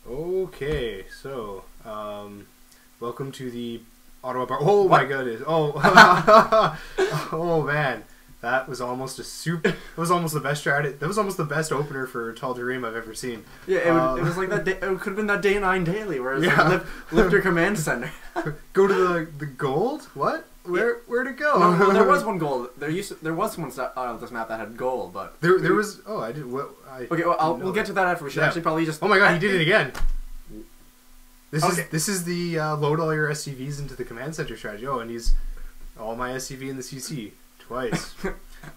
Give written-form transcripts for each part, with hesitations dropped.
Okay, so welcome to the Ottawa Bar. Oh What? my goodness! Oh, oh man, that was almost a super. It was almost the best strategy. That was almost the best opener for Tall Dream I've ever seen. Yeah, it was like that. It could have been that day 9 daily, where it's Yeah. like lift your command center. Go to the gold. What? Where'd it go? No, there was one goal. There was one on this map that had goal, but there was. Oh, I did. What? okay, well, we'll get to that after. We should actually probably just. Oh my god, he did it again. Okay. This is the load all your SCVs into the command center strategy. Oh, and he's all my SCV in the CC twice.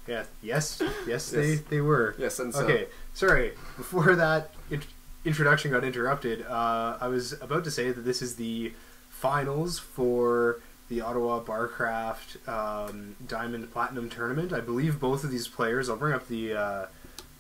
Yeah. Yes. They were. Yes, and so. Okay. Sorry. Before that introduction got interrupted, I was about to say that this is the finals for the OttawaBarcraft Diamond Platinum Tournament. I believe both of these players. I'll bring up the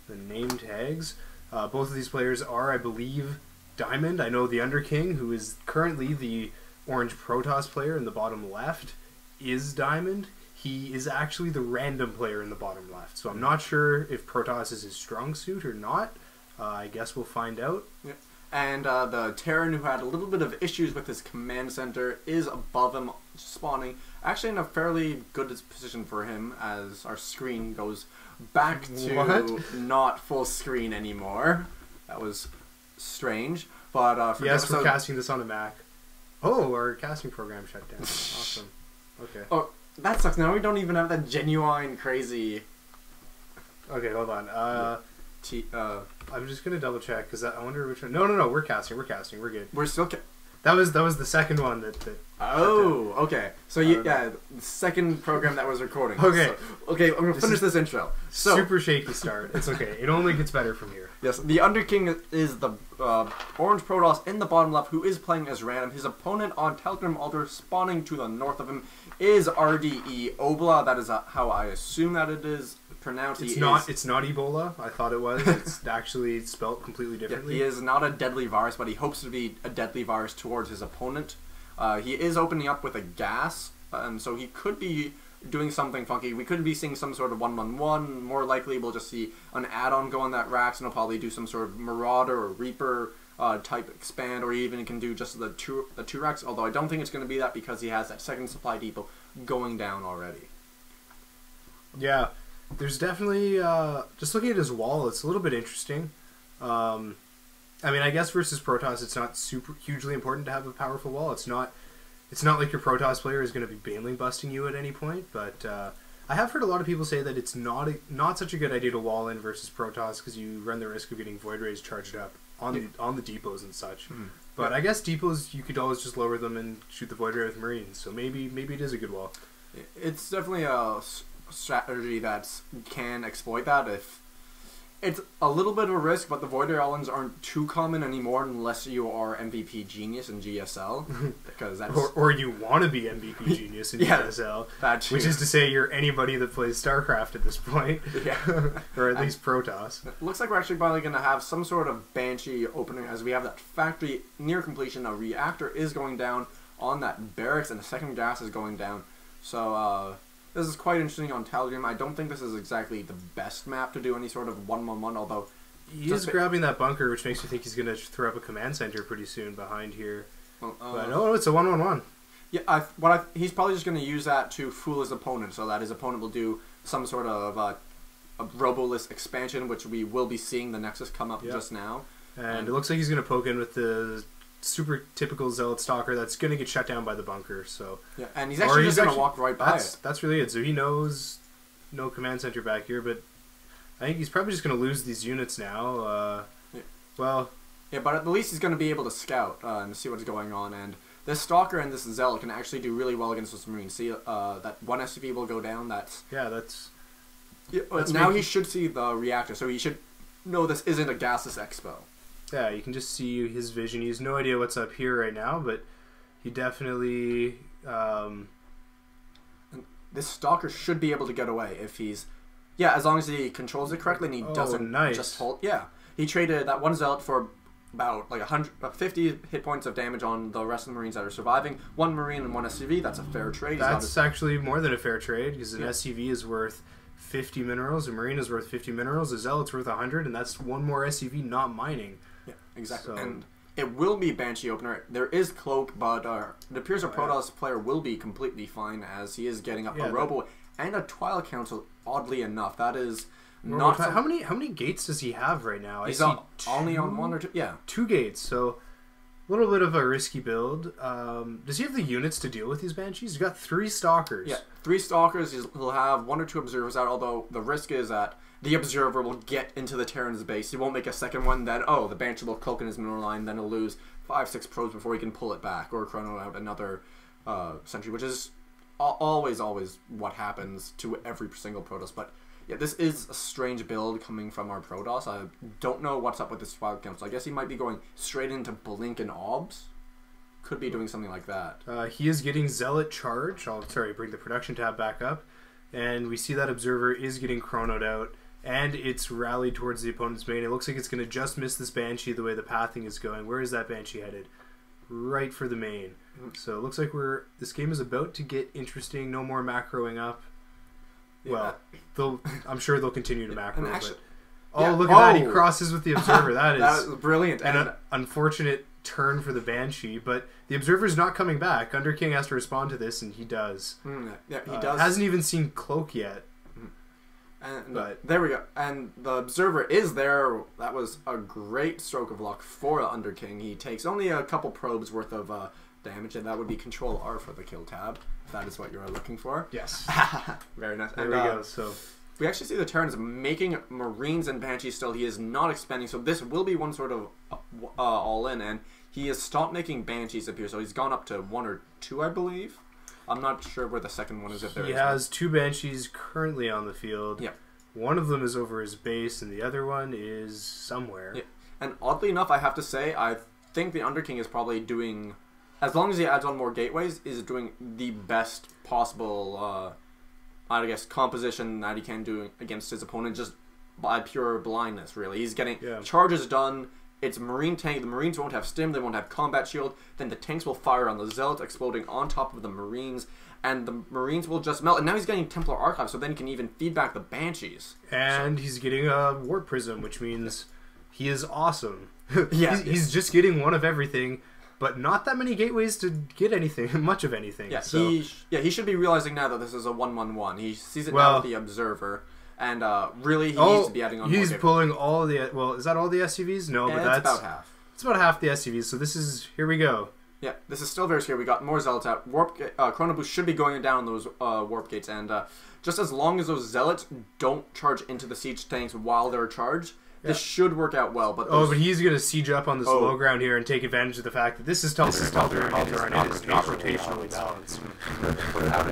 name tags. Both of these players are, I believe, Diamond. I know the Underking, who is currently the Orange Protoss player in the bottom left, is Diamond. He is actually the random player in the bottom left. So I'm not sure if Protoss is his strong suit or not. I guess we'll find out. Yeah. And the Terran, who had a little bit of issues with his command center, is above him, spawning. Actually in a fairly good position for him, as our screen goes back to not full screen anymore. That was strange. But for yes, we're casting this on a Mac. Oh, our casting program shut down. Awesome. Okay. Oh, that sucks. Now we don't even have that genuine crazy... Okay, hold on. I'm just gonna double check because I wonder which one. No, we're casting. We're good. We're still. That was the second one that. Oh, okay. So yeah, the second program that was recording. Okay. So, okay, I'm gonna finish this intro. So super shaky start. It's okay. It only gets better from here. Yes, the Underking is the Orange Protoss in the bottom left, who is playing as random. His opponent on Telegram Altar, spawning to the north of him, is RDE Obla. That is how I assume that it is pronounced. It's not Ebola. I thought it was. It's actually spelled completely differently. Yeah, he is not a deadly virus, but he hopes to be a deadly virus towards his opponent. He is opening up with a gas, so he could be doing something funky. We could be seeing some sort of 1-1-1. More likely, we'll just see an add-on go on that Rax, and he'll probably do some sort of Marauder or Reaper type expand, or even he can do just the two Rax. Although I don't think it's going to be that because he has that second supply depot going down already. Yeah. There's definitely, just looking at his wall, it's a little bit interesting. I mean, I guess versus Protoss, it's not super hugely important to have a powerful wall. It's not like your Protoss player is going to be Baneling busting you at any point, but I have heard a lot of people say that it's not such a good idea to wall in versus Protoss because you run the risk of getting Void Rays charged up on the depots and such. Mm-hmm. But I guess depots, you could always just lower them and shoot the Void Ray with Marines, so maybe it is a good wall. It's definitely a strategy that can exploit that. If it's a little bit of a risk, but the Void Ray All-ins aren't too common anymore unless you are MVP Genius in GSL, because that's or you want to be MVP Genius in GSL, which is to say you're anybody that plays StarCraft at this point, or at least Protoss. It looks like we're actually probably going to have some sort of Banshee opening as we have that factory near completion. A reactor is going down on that barracks, and the second gas is going down. So this is quite interesting on Telegram. I don't think this is exactly the best map to do any sort of 1-1-1, although... He is grabbing that bunker, which makes me think he's going to throw up a command center pretty soon behind here. Well, but no, it's a 1-1-1. Yeah, he's probably just going to use that to fool his opponent, so that his opponent will do some sort of a Robolith expansion, which we will be seeing the Nexus come up just now. And it looks like he's going to poke in with the super typical Zealot Stalker that's going to get shut down by the bunker. So yeah, and he's actually just going to walk right by it. That's really it. So he knows no command center back here, but I think he's probably just going to lose these units now. Well, yeah, but at the least he's going to be able to scout and see what's going on. And this Stalker and this Zealot can actually do really well against this Marine. See, that one SCV will go down. Now he should see the reactor, so he should know this isn't a gasless expo. Yeah, you can just see his vision. He has no idea what's up here right now, but he definitely... This Stalker should be able to get away if he's... Yeah, as long as he controls it correctly and he doesn't just hold... Yeah, he traded that one Zealot for about like 50 hit points of damage on the rest of the Marines that are surviving. One Marine and one SCV, that's a fair trade. That's actually more than a fair trade, because an SCV is worth 50 minerals, a Marine is worth 50 minerals, a Zealot's worth 100, and that's one more SCV not mining. Yeah, exactly. So, and It will be Banshee opener. There is Cloak, but it appears a Protoss player will be completely fine as he is getting up a Robo and a Twilight Council. Oddly enough, that is not... How many gates does he have right now? He's only on 1 or 2. Yeah. 2 gates, so a little bit of a risky build. Does he have the units to deal with these Banshees? He's got 3 Stalkers. Yeah, 3 Stalkers. He'll have 1 or 2 Observers out, although the risk is that the Observer will get into the Terran's base. He won't make a second one, then, the Banshee will cloak in his mineral line, then he'll lose 5-6 probes before he can pull it back, or chrono out another sentry, which is always what happens to every single Protoss. But yeah, this is a strange build coming from our Protoss. I don't know what's up with this Twilight Council. I guess he might be going straight into Blink and Obs. Could be doing something like that. He is getting Zealot charge. Bring the production tab back up. And we see that Observer is getting chronoed out. And it's rallied towards the opponent's main. It looks like it's going to just miss this Banshee the way the pathing is going. Where is that Banshee headed? Right for the main. So it looks like this game is about to get interesting. No more macroing up. Yeah. Well, I'm sure they'll continue to macro. Look at that. He crosses with the Observer. That is brilliant. And an unfortunate turn for the Banshee, but the Observer's not coming back. Underking has to respond to this, and he does. Yeah, he does. Hasn't even seen Cloak yet. But there we go. And the Observer is there. That was a great stroke of luck for Underking. He takes only a couple probes worth of damage, and that would be Control R for the kill tab, if that is what you are looking for. Yes. Very nice. There we go. So we actually see the Terrans making Marines and Banshees still. He is not expending, so this will be one sort of all-in, and he has stopped making Banshees appear, so he's gone up to 1 or 2, I believe. I'm not sure where the second one is. He has 2 Banshees currently on the field. Yeah. One of them is over his base, and the other one is somewhere. Yeah. And oddly enough, I have to say, I think the Underking is probably doing, as long as he adds on more gateways, is doing the best possible, I guess, composition that he can do against his opponent, just by pure blindness, really. He's getting charges done. It's Marine tank. The Marines won't have stim. They won't have combat shield. Then the tanks will fire on the Zealots, exploding on top of the Marines. And the Marines will just melt. And now he's getting Templar Archive, so then he can even feed back the Banshees. And he's getting a Warp Prism, which means he is awesome. Yeah, he's just getting one of everything, but not that many gateways to get anything, much of anything. Yeah, so. he should be realizing now that this is a 1-1-1. He sees it now with the Observer. And really, he needs to be adding on more. He's pulling all the... Well, is that all the SCVs? No, but that's... about half. It's about half the SCVs, so this is... Here we go. Yeah, this is still very scary. We got more Zealots out. Chrono Boost should be going down on those Warp Gates, and just as long as those Zealots don't charge into the Siege tanks while they're charged, this should work out well. But but he's going to siege up on this low ground here and take advantage of the fact that this is tough. This is tough. Rotationally balanced. Without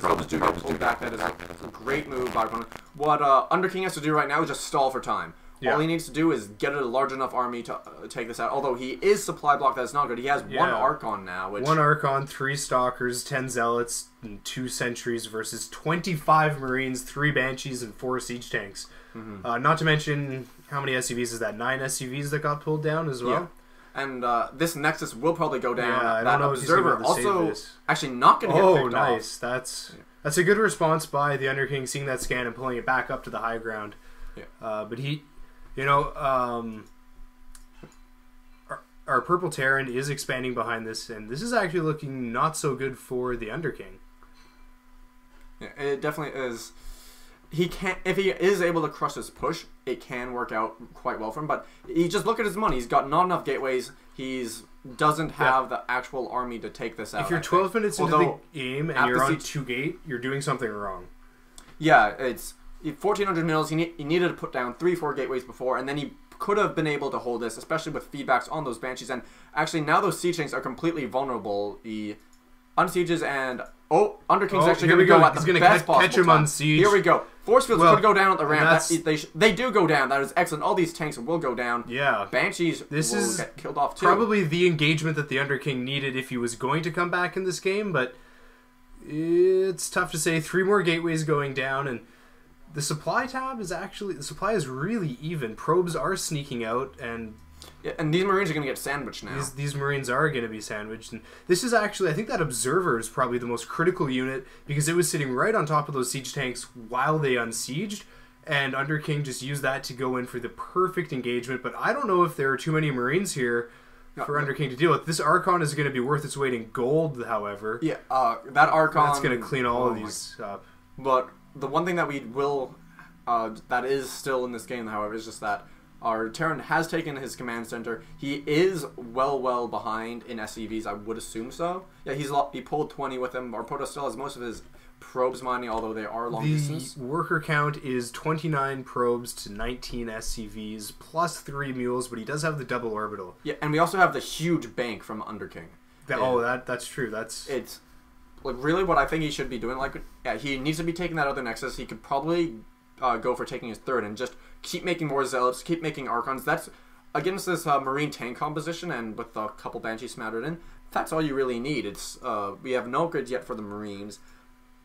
probes do get pulled back. That is a great move by Chrono. What Underking has to do right now is just stall for time. Yeah. All he needs to do is get a large enough army to take this out. Although he is supply blocked, that's not good. He has 1 Archon now. 1 Archon, 3 Stalkers, 10 Zealots, and 2 Sentries versus 25 Marines, 3 Banshees, and 4 Siege Tanks. Not to mention, how many SCVs is that? 9 SCVs that got pulled down as well? Yeah. And this Nexus will probably go down. Yeah, I don't know Observer if he's also actually not going to get picked off. Nice. That's a good response by the Underking, seeing that scan and pulling it back up to the high ground. Yeah. But he... You know, our Purple Terran is expanding behind this, and this is actually looking not so good for the Underking. Yeah, it definitely is. He can't, if he is able to crush his push, it can work out quite well for him. But he just look at his money. He's got not enough gateways. He's doesn't have the actual army to take this out. If you're 12 minutes into the game and you're on 2 gate, you're doing something wrong. Yeah, it's 1,400 mils. He needed to put down 3-4 gateways before, and then he could have been able to hold this, especially with feedbacks on those Banshees. And actually, now those siege tanks are completely vulnerable. He unsieges, and Underking's actually going to go at the best possible catch him time. on siege. Here we go. Force fields could go down at the ramp. They do go down. That is excellent. All these tanks will go down. Yeah. Banshees will get killed off too. Probably the engagement that the Underking needed if he was going to come back in this game, but it's tough to say. 3 more gateways going down, and the supply tab is actually... The supply is really even. Probes are sneaking out, and... Yeah, and these Marines are going to get sandwiched now. These Marines are going to be sandwiched. And this is actually... I think that Observer is probably the most critical unit, because it was sitting right on top of those siege tanks while they unsieged. and Under King just used that to go in for the perfect engagement. But I don't know if there are too many Marines here for Under King to deal with. This Archon is going to be worth its weight in gold, however. Yeah, that Archon... That's going to clean all of these up. But the one thing that we will... that is still in this game, however, is just that our Terran has taken his command center. He is well behind in SCVs, I would assume so. Yeah, he pulled 20 with him. Our Protoss still has most of his probes mining, although they are long distance. The worker count is 29 probes to 19 SCVs, plus 3 mules, but he does have the double orbital. Yeah, and we also have the huge bank from Under King. That's true. It's like really what I think he should be doing. Like, yeah, he needs to be taking that other Nexus. He could probably go for taking his third and just keep making more Zealots, keep making Archons. That's against this Marine tank composition, and with a couple Banshees smattered in, that's all you really need. It's we have no upgrades yet for the Marines.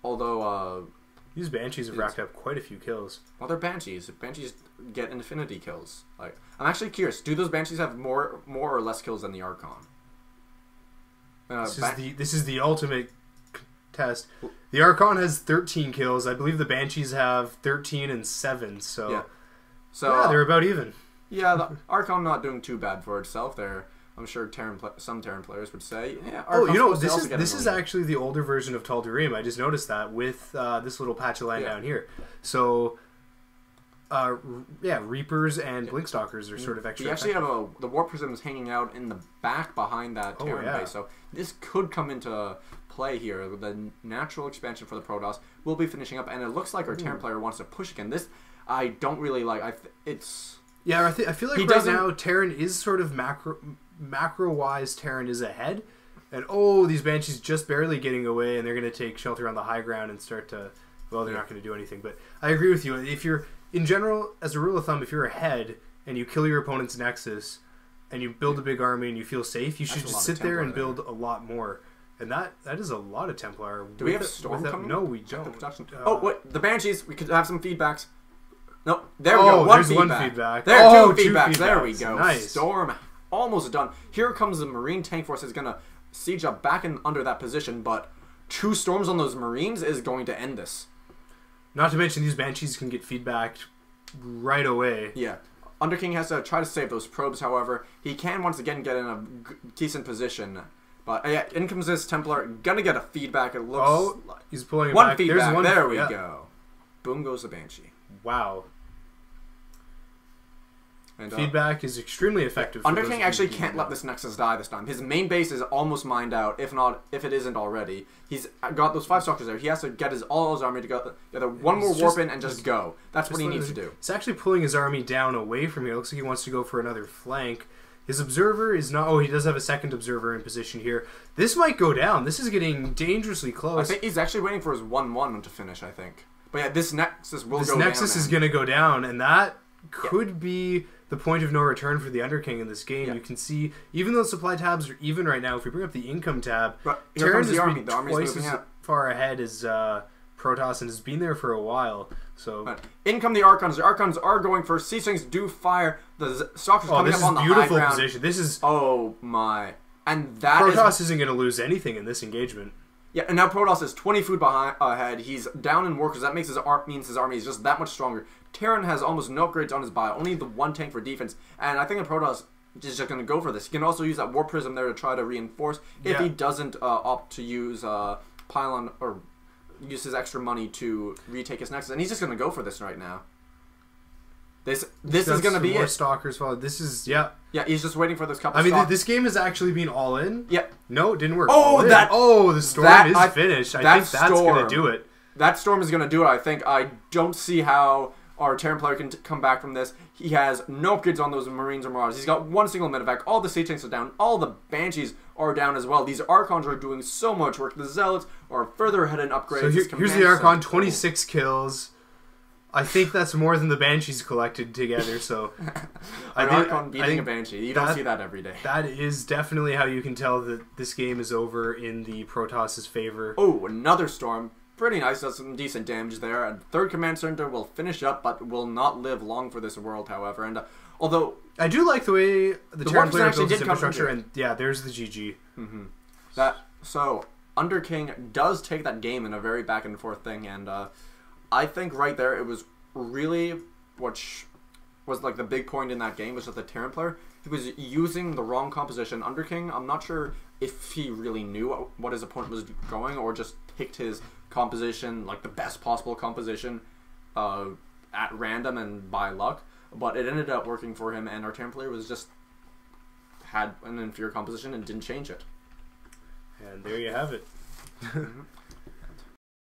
Although, these Banshees have racked up quite a few kills. Well, they're Banshees. Banshees get infinity kills. Like, I'm actually curious. Do those Banshees have more or less kills than the Archon? This is the ultimate test. The Archon has 13 kills. I believe the Banshees have 13 and 7. So yeah, they're about even. Yeah, the Archon not doing too bad for itself there. I'm sure some Terran players would say, yeah. This is actually the older version of Tal'Darim. I just noticed that with this little patch of land down here. So, Reapers and Blinkstalkers are sort of extra. We actually have the Warp Prisms hanging out in the back behind that Terran base. So this could come into play here. The natural expansion for the Protoss will be finishing up, and it looks like our Terran player wants to push again. This I don't really like. It's I feel like right now Terran is sort of macro-wise, Terran is ahead. And, these Banshees just barely getting away, and they're going to take shelter on the high ground and start to... Well, they're not going to do anything. But I agree with you. If you're... In general, as a rule of thumb, if you're ahead and you kill your opponent's Nexus and you build a big army and you feel safe, you should just sit there and build a lot more. And that is a lot of Templar. Do we have Storm coming? No, we don't. Wait, the Banshees, we could have some feedbacks. Nope, there we go. One feedback. There are two feedbacks. There we go. Nice. Storm almost done. Here comes the Marine tank force. Is going to siege up back under that position, but 2 storms on those Marines is going to end this. Not to mention these Banshees can get feedback right away. Yeah. Under King has to try to save those probes, however. He can once again get in a decent position. But yeah, in comes this Templar. Gonna get a feedback. It looks like he's pulling it one back. Feedback. There we go. Boom goes the Banshee. Wow. And, feedback is extremely effective. Under King actually can't let this Nexus die this time. His main base is almost mined out, if it isn't already. He's got those 5 Stalkers there. He has to get all his army to go together. One more warp in and just go. That's what he needs to do. He's actually pulling his army down away from here. It looks like he wants to go for another flank. His observer is not... he does have a second observer in position here. This might go down. This is getting dangerously close. I think he's actually waiting for his 1-1 to finish, I think. But yeah, this Nexus will go down. This Nexus is going to go down, and that could be the point of no return for the Under King in this game. You can see, even though supply tabs are even right now, if we bring up the income tab, Terran is twice as far ahead as Protoss and has been there for a while. So in come the Archons. The Archons are going for C-Strings do fire. The Stalkers coming up on the high ground. Beautiful position. This is... Oh my. And that Protoss isn't going to lose anything in this engagement. Yeah, and now Protoss is 20 food ahead. He's down in workers. That makes means his army is just that much stronger. Terran has almost no upgrades on his bio. Only the 1 tank for defense. And I think the Protoss is just going to go for this. He can also use that Warp Prism there to try to reinforce if he doesn't opt to use Pylon or use his extra money to retake his Nexus. And he's just going to go for this right now. This is going to be more Stalkers follow. This is Yeah, he's just waiting for those couple. I mean, this game has actually been all in. Yeah. No, it didn't work. The storm is finished. I think that's going to do it. That storm is going to do it. I think. I don't see how our Terran player can come back from this. He has no upgrades on those Marines or Marauders. He's got 1 single medevac. All the sea tanks are down. All the Banshees are down as well. These Archons are doing so much work. The Zealots are further ahead in upgrades. So here's the Archon, 26 kills. I think that's more than the Banshees collected together, so... An Archon beating a Banshee. You don't see that every day. That is definitely how you can tell that this game is over in the Protoss' favor. Oh, another storm. Pretty nice. Does some decent damage there. A 3rd command center will finish up, but will not live long for this world, however. And although... I do like the way the Terran player builds his infrastructure, and there's the GG. So, Under King does take that game in a very back-and-forth thing, and... I think right there it was really, which was like the big point in that game, was that the Terran player, he was using the wrong composition under King. I'm not sure if he really knew what his opponent was going, or just picked his composition, like the best possible composition, at random and by luck. But it ended up working for him, and our Terran player was just had an inferior composition and didn't change it. And there you have it.